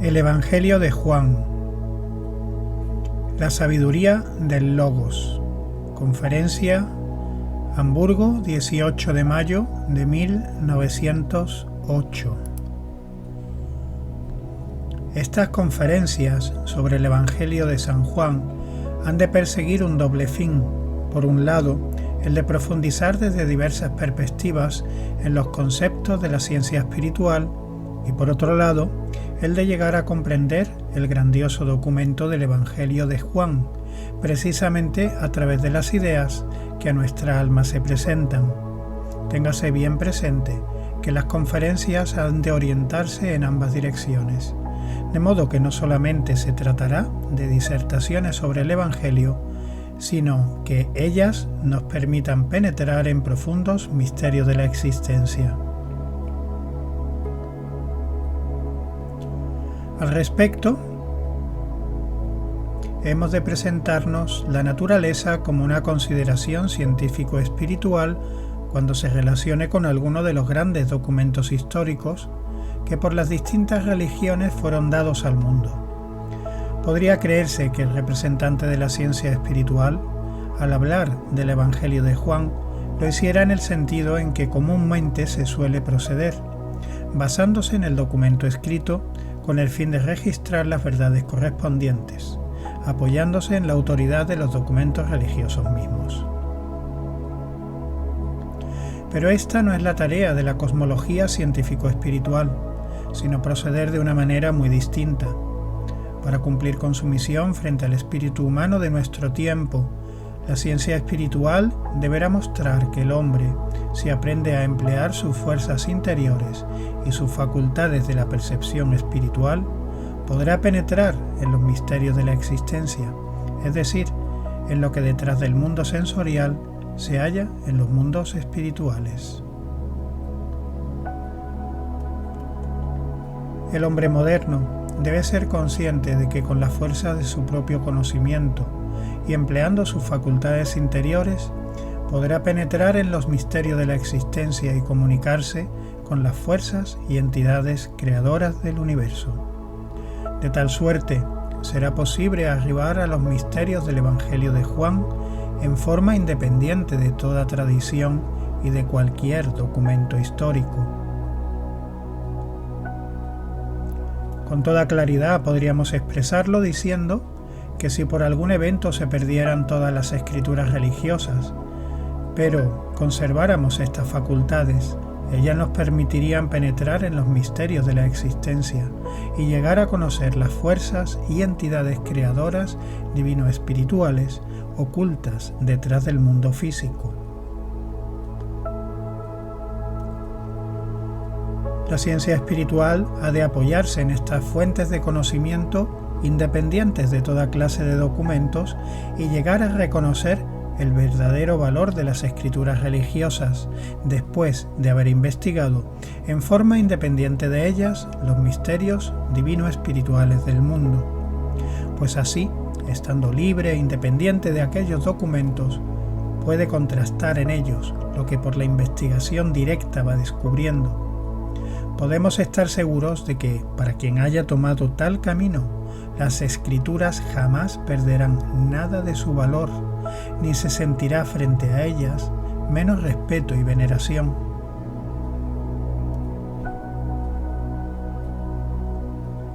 El Evangelio de Juan. La sabiduría del Logos. Conferencia, Hamburgo, 18 de mayo de 1908. Estas conferencias sobre el Evangelio de San Juan han de perseguir un doble fin. Por un lado, el de profundizar desde diversas perspectivas en los conceptos de la ciencia espiritual y por otro lado, el de llegar a comprender el grandioso documento del Evangelio de Juan, precisamente a través de las ideas que a nuestra alma se presentan. Téngase bien presente que las conferencias han de orientarse en ambas direcciones, de modo que no solamente se tratará de disertaciones sobre el Evangelio, sino que ellas nos permitan penetrar en profundos misterios de la existencia. Al respecto, hemos de presentarnos la naturaleza como una consideración científico-espiritual cuando se relacione con alguno de los grandes documentos históricos que por las distintas religiones fueron dados al mundo. Podría creerse que el representante de la ciencia espiritual, al hablar del Evangelio de Juan, lo hiciera en el sentido en que comúnmente se suele proceder, basándose en el documento escrito con el fin de registrar las verdades correspondientes, apoyándose en la autoridad de los documentos religiosos mismos. Pero esta no es la tarea de la cosmología científico-espiritual, sino proceder de una manera muy distinta. Para cumplir con su misión frente al espíritu humano de nuestro tiempo, la ciencia espiritual deberá mostrar que el hombre, si aprende a emplear sus fuerzas interiores y sus facultades de la percepción espiritual, podrá penetrar en los misterios de la existencia, es decir, en lo que detrás del mundo sensorial se halla en los mundos espirituales. El hombre moderno debe ser consciente de que con la fuerza de su propio conocimiento y empleando sus facultades interiores, podrá penetrar en los misterios de la existencia y comunicarse con las fuerzas y entidades creadoras del universo. De tal suerte, será posible arribar a los misterios del Evangelio de Juan en forma independiente de toda tradición y de cualquier documento histórico. Con toda claridad podríamos expresarlo diciendo que si por algún evento se perdieran todas las escrituras religiosas, pero conserváramos estas facultades, ellas nos permitirían penetrar en los misterios de la existencia y llegar a conocer las fuerzas y entidades creadoras divino-espirituales ocultas detrás del mundo físico. La ciencia espiritual ha de apoyarse en estas fuentes de conocimiento independientes de toda clase de documentos y llegar a reconocer el verdadero valor de las escrituras religiosas después de haber investigado en forma independiente de ellas los misterios divino-espirituales del mundo. Pues así, estando libre e independiente de aquellos documentos, puede contrastar en ellos lo que por la investigación directa va descubriendo. Podemos estar seguros de que, para quien haya tomado tal camino, las escrituras jamás perderán nada de su valor, ni se sentirá frente a ellas menos respeto y veneración.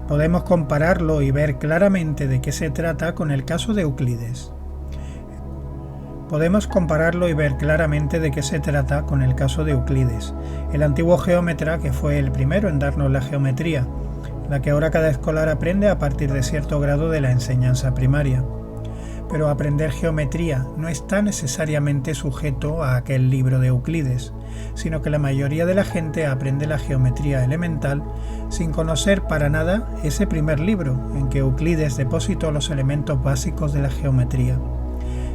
Podemos compararlo y ver claramente de qué se trata con el caso de Euclides. El antiguo geómetra que fue el primero en darnos la geometría, la que ahora cada escolar aprende a partir de cierto grado de la enseñanza primaria. Pero aprender geometría no está necesariamente sujeto a aquel libro de Euclides, sino que la mayoría de la gente aprende la geometría elemental sin conocer para nada ese primer libro en que Euclides depositó los elementos básicos de la geometría.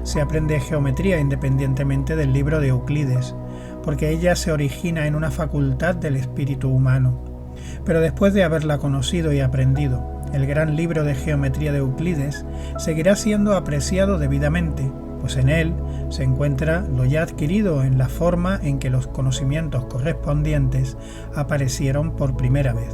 Se aprende geometría independientemente del libro de Euclides, porque ella se origina en una facultad del espíritu humano. Pero después de haberla conocido y aprendido, el gran libro de geometría de Euclides seguirá siendo apreciado debidamente, pues en él se encuentra lo ya adquirido en la forma en que los conocimientos correspondientes aparecieron por primera vez.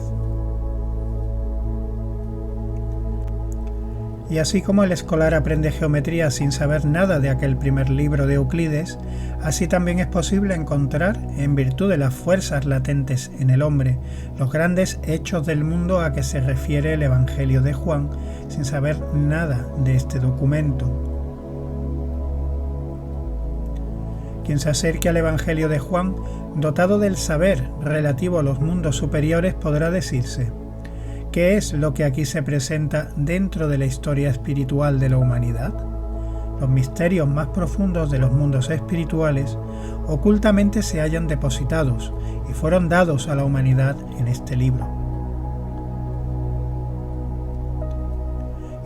Y así como el escolar aprende geometría sin saber nada de aquel primer libro de Euclides, así también es posible encontrar, en virtud de las fuerzas latentes en el hombre, los grandes hechos del mundo a que se refiere el Evangelio de Juan, sin saber nada de este documento. Quien se acerque al Evangelio de Juan, dotado del saber relativo a los mundos superiores, podrá decirse: ¿qué es lo que aquí se presenta dentro de la historia espiritual de la humanidad? Los misterios más profundos de los mundos espirituales ocultamente se hallan depositados y fueron dados a la humanidad en este libro.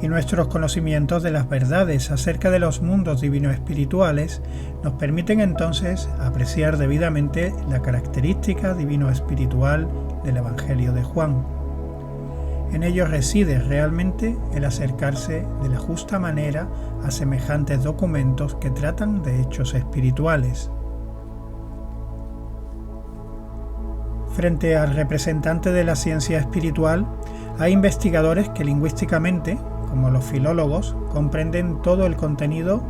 Y nuestros conocimientos de las verdades acerca de los mundos divino-espirituales nos permiten entonces apreciar debidamente la característica divino-espiritual del Evangelio de Juan. En ello reside realmente el acercarse de la justa manera a semejantes documentos que tratan de hechos espirituales. Frente al representante de la ciencia espiritual, hay investigadores que lingüísticamente, como los filólogos, comprenden todo el contenido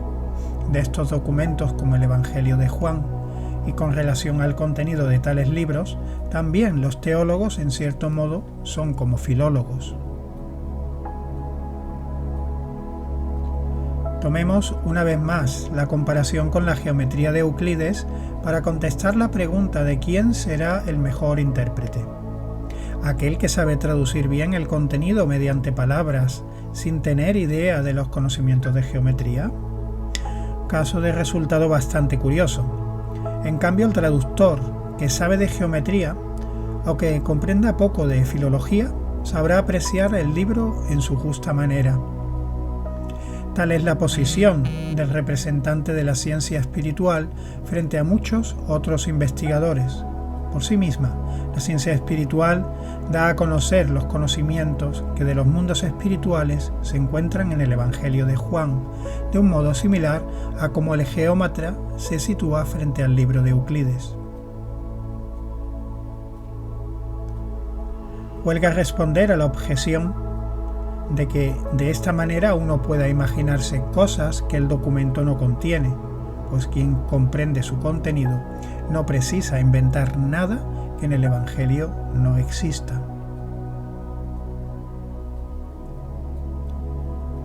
de estos documentos como el Evangelio de Juan, y con relación al contenido de tales libros, también los teólogos, en cierto modo, son como filólogos. Tomemos una vez más la comparación con la geometría de Euclides para contestar la pregunta de quién será el mejor intérprete. ¿Aquel que sabe traducir bien el contenido mediante palabras sin tener idea de los conocimientos de geometría? Caso de resultado bastante curioso. En cambio, el traductor, que sabe de geometría, aunque comprenda poco de filología, sabrá apreciar el libro en su justa manera. Tal es la posición del representante de la ciencia espiritual frente a muchos otros investigadores. Por sí misma, la ciencia espiritual da a conocer los conocimientos que de los mundos espirituales se encuentran en el Evangelio de Juan, de un modo similar a como el geómatra se sitúa frente al libro de Euclides. Huelga responder a la objeción de que de esta manera uno pueda imaginarse cosas que el documento no contiene, pues quien comprende su contenido no precisa inventar nada que en el Evangelio no exista.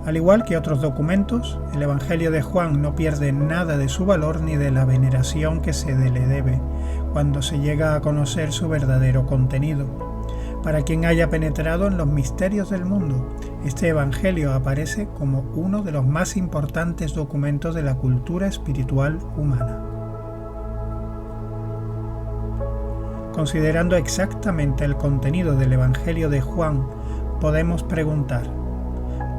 Al igual que otros documentos, el Evangelio de Juan no pierde nada de su valor ni de la veneración que se le debe cuando se llega a conocer su verdadero contenido. Para quien haya penetrado en los misterios del mundo, este Evangelio aparece como uno de los más importantes documentos de la cultura espiritual humana. Considerando exactamente el contenido del Evangelio de Juan, podemos preguntar: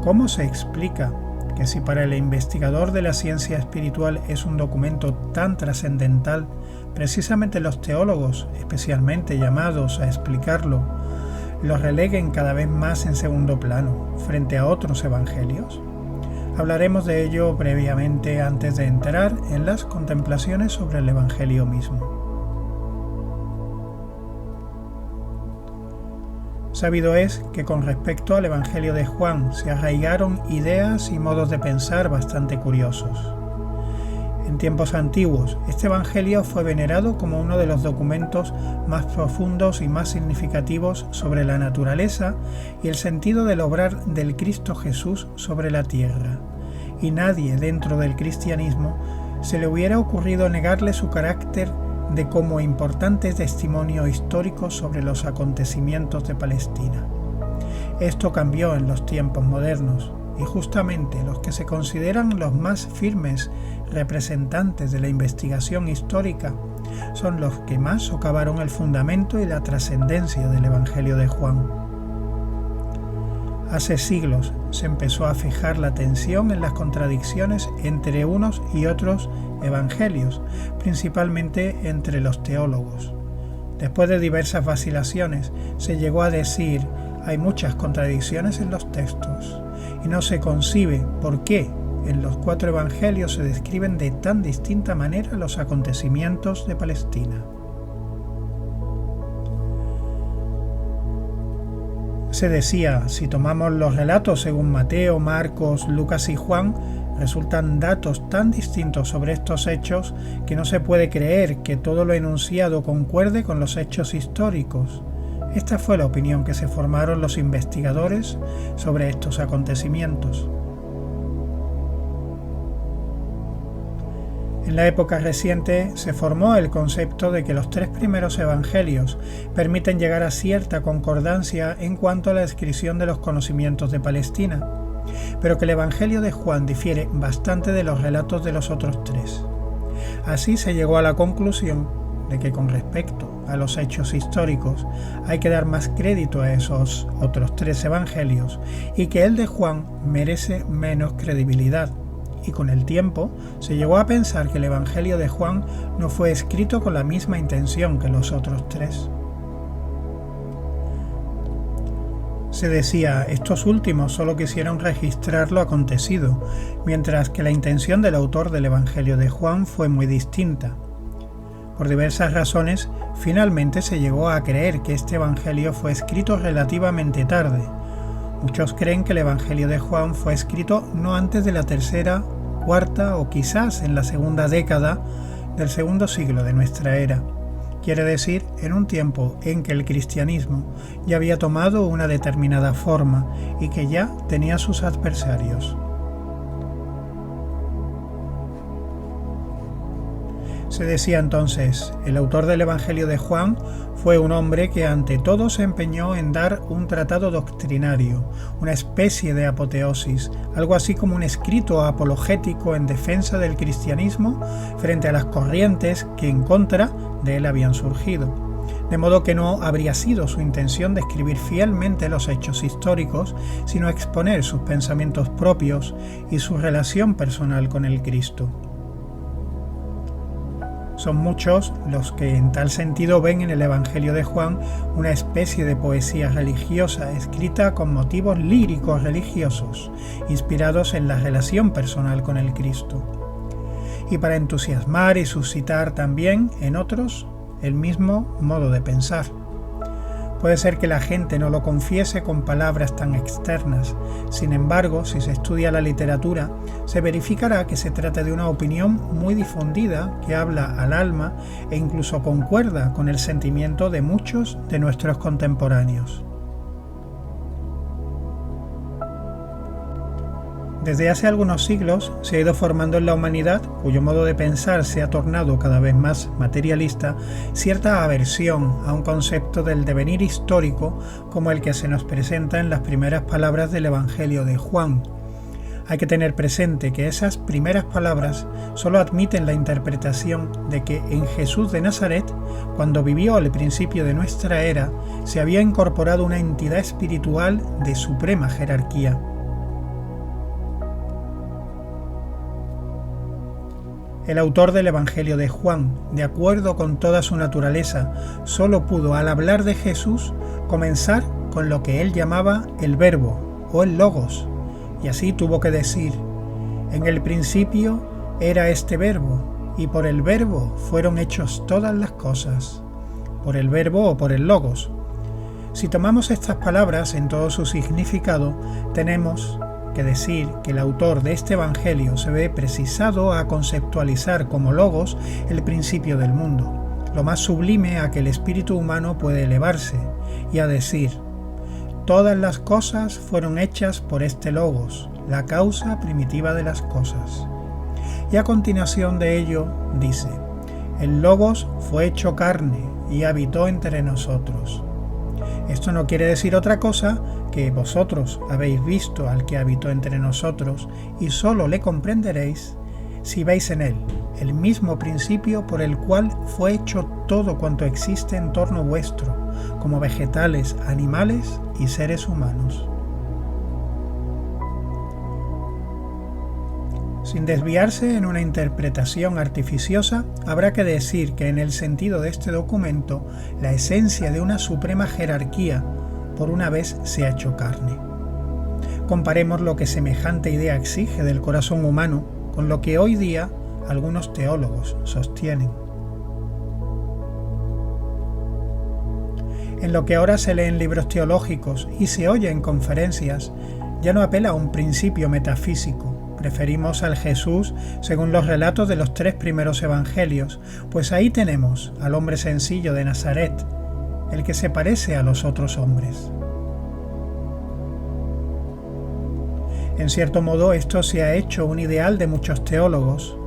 ¿cómo se explica que si para el investigador de la ciencia espiritual es un documento tan trascendental, precisamente los teólogos, especialmente llamados a explicarlo, lo releguen cada vez más en segundo plano frente a otros evangelios? Hablaremos de ello brevemente antes de entrar en las contemplaciones sobre el Evangelio mismo. Sabido es que con respecto al Evangelio de Juan se arraigaron ideas y modos de pensar bastante curiosos. En tiempos antiguos, este Evangelio fue venerado como uno de los documentos más profundos y más significativos sobre la naturaleza y el sentido del obrar del Cristo Jesús sobre la tierra, y nadie dentro del cristianismo se le hubiera ocurrido negarle su carácter de como importante testimonio histórico sobre los acontecimientos de Palestina. Esto cambió en los tiempos modernos, y justamente los que se consideran los más firmes representantes de la investigación histórica son los que más socavaron el fundamento y la trascendencia del Evangelio de Juan. Hace siglos se empezó a fijar la atención en las contradicciones entre unos y otros evangelios, principalmente entre los teólogos. Después de diversas vacilaciones, se llegó a decir: hay muchas contradicciones en los textos, y no se concibe por qué en los 4 evangelios se describen de tan distinta manera los acontecimientos de Palestina. Se decía, si tomamos los relatos según Mateo, Marcos, Lucas y Juan, resultan datos tan distintos sobre estos hechos que no se puede creer que todo lo enunciado concuerde con los hechos históricos. Esta fue la opinión que se formaron los investigadores sobre estos acontecimientos. En la época reciente se formó el concepto de que los 3 primeros evangelios permiten llegar a cierta concordancia en cuanto a la descripción de los conocimientos de Palestina, pero que el Evangelio de Juan difiere bastante de los relatos de los otros 3. Así se llegó a la conclusión de que con respecto a los hechos históricos hay que dar más crédito a esos otros 3 evangelios y que el de Juan merece menos credibilidad. Y con el tiempo se llegó a pensar que el Evangelio de Juan no fue escrito con la misma intención que los otros 3. Se decía, estos últimos solo quisieron registrar lo acontecido, mientras que la intención del autor del Evangelio de Juan fue muy distinta. Por diversas razones, finalmente se llegó a creer que este Evangelio fue escrito relativamente tarde. Muchos creen que el Evangelio de Juan fue escrito no antes de la 3ª, 4ª o quizás en la 2ª década del 2º siglo de nuestra era. Quiere decir, en un tiempo en que el cristianismo ya había tomado una determinada forma y que ya tenía sus adversarios. Se decía entonces, el autor del Evangelio de Juan fue un hombre que ante todo se empeñó en dar un tratado doctrinario, una especie de apoteosis, algo así como un escrito apologético en defensa del cristianismo frente a las corrientes que en contra de él habían surgido. De modo que no habría sido su intención describir fielmente los hechos históricos, sino exponer sus pensamientos propios y su relación personal con el Cristo. Son muchos los que en tal sentido ven en el Evangelio de Juan una especie de poesía religiosa escrita con motivos líricos religiosos, inspirados en la relación personal con el Cristo, y para entusiasmar y suscitar también en otros el mismo modo de pensar. Puede ser que la gente no lo confiese con palabras tan externas. Sin embargo, si se estudia la literatura, se verificará que se trata de una opinión muy difundida que habla al alma e incluso concuerda con el sentimiento de muchos de nuestros contemporáneos. Desde hace algunos siglos se ha ido formando en la humanidad, cuyo modo de pensar se ha tornado cada vez más materialista, cierta aversión a un concepto del devenir histórico como el que se nos presenta en las primeras palabras del Evangelio de Juan. Hay que tener presente que esas primeras palabras solo admiten la interpretación de que en Jesús de Nazaret, cuando vivió al principio de nuestra era, se había incorporado una entidad espiritual de suprema jerarquía. El autor del Evangelio de Juan, de acuerdo con toda su naturaleza, solo pudo, al hablar de Jesús, comenzar con lo que él llamaba el Verbo o el Logos, y así tuvo que decir: en el principio era este Verbo, y por el Verbo fueron hechos todas las cosas, por el Verbo o por el Logos. Si tomamos estas palabras en todo su significado, tenemos que decir que el autor de este Evangelio se ve precisado a conceptualizar como Logos el principio del mundo, lo más sublime a que el espíritu humano puede elevarse, y a decir: todas las cosas fueron hechas por este Logos, la causa primitiva de las cosas. Y a continuación de ello dice: el Logos fue hecho carne y habitó entre nosotros. Esto no quiere decir otra cosa que vosotros habéis visto al que habitó entre nosotros y sólo le comprenderéis si veis en él el mismo principio por el cual fue hecho todo cuanto existe en torno vuestro, como vegetales, animales y seres humanos. Sin desviarse en una interpretación artificiosa, habrá que decir que en el sentido de este documento, la esencia de una suprema jerarquía por una vez se ha hecho carne. Comparemos lo que semejante idea exige del corazón humano con lo que hoy día algunos teólogos sostienen. En lo que ahora se lee en libros teológicos y se oye en conferencias, ya no apela a un principio metafísico. Preferimos al Jesús según los relatos de los 3 primeros evangelios, pues ahí tenemos al hombre sencillo de Nazaret, el que se parece a los otros hombres. En cierto modo, esto se ha hecho un ideal de muchos teólogos,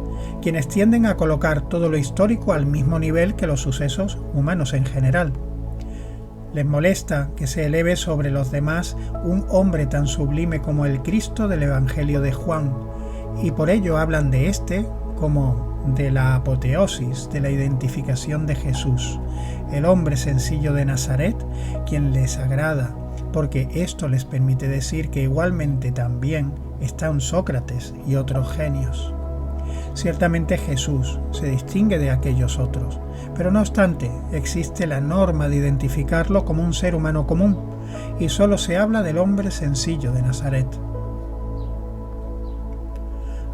quienes tienden a colocar todo lo histórico al mismo nivel que los sucesos humanos en general. Les molesta que se eleve sobre los demás un hombre tan sublime como el Cristo del Evangelio de Juan, y por ello hablan de este como de la apoteosis de la identificación de Jesús, el hombre sencillo de Nazaret, quien les agrada, porque esto les permite decir que igualmente también están Sócrates y otros genios. Ciertamente Jesús se distingue de aquellos otros, pero no obstante existe la norma de identificarlo como un ser humano común, y solo se habla del hombre sencillo de Nazaret.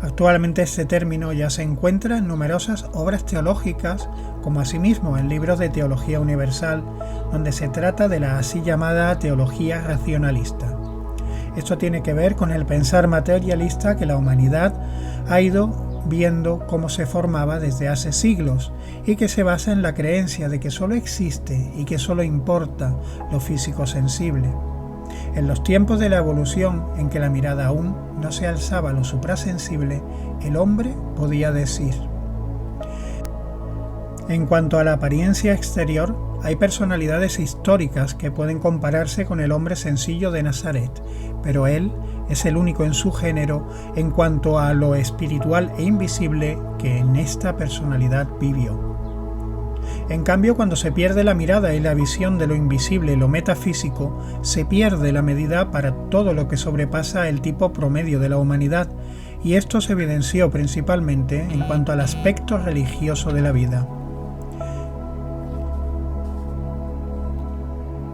Actualmente este término ya se encuentra en numerosas obras teológicas, como asimismo en libros de teología universal, donde se trata de la así llamada teología racionalista. Esto tiene que ver con el pensar materialista que la humanidad ha ido viendo cómo se formaba desde hace siglos y que se basa en la creencia de que solo existe y que solo importa lo físico sensible. En los tiempos de la evolución, en que la mirada aún no se alzaba a lo suprasensible, el hombre podía decir. En cuanto a la apariencia exterior, hay personalidades históricas que pueden compararse con el hombre sencillo de Nazaret, pero él es el único en su género en cuanto a lo espiritual e invisible que en esta personalidad vivió. En cambio, cuando se pierde la mirada y la visión de lo invisible y lo metafísico, se pierde la medida para todo lo que sobrepasa el tipo promedio de la humanidad, y esto se evidenció principalmente en cuanto al aspecto religioso de la vida.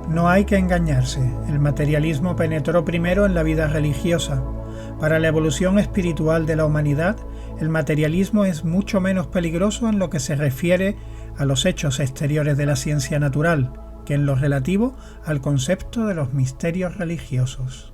No hay que engañarse, el materialismo penetró primero en la vida religiosa. Para la evolución espiritual de la humanidad, el materialismo es mucho menos peligroso en lo que se refiere a los hechos exteriores de la ciencia natural que en lo relativo al concepto de los misterios religiosos.